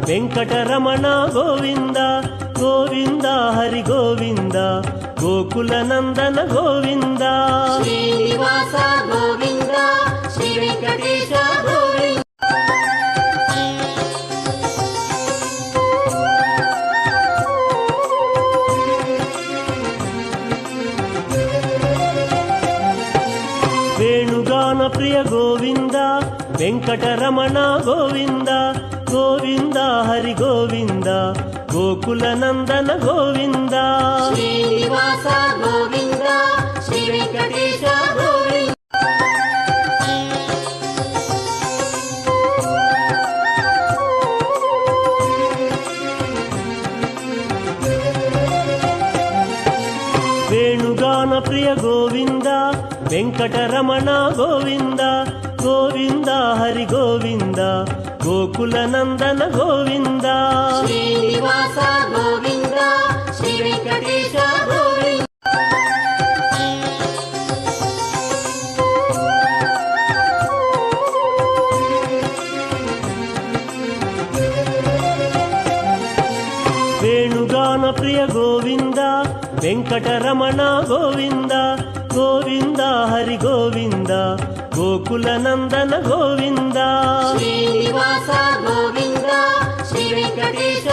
Venkataramana Govinda Govinda Hari Govinda Gokula Nandana Govinda Srinivasa Govinda Shri Venkatesha Govinda వేణుగాన Priya Govinda Venkataramana Govinda Govinda Hari Govinda Gokula Nandana Govinda Srinivasa Govinda Shri Venkatesha Govinda వేణుగాన Priya Govinda Venkataramana Govinda Govinda Hari Govinda Gokula Nandana Govinda Srinivasa Govinda Shri Venkatesha Govinda వేణుగాన Priya Govinda Venkataramana Govinda Govinda Hari Govinda Gokula Nandana Govinda Srinivasa Govinda Shri Venkatesha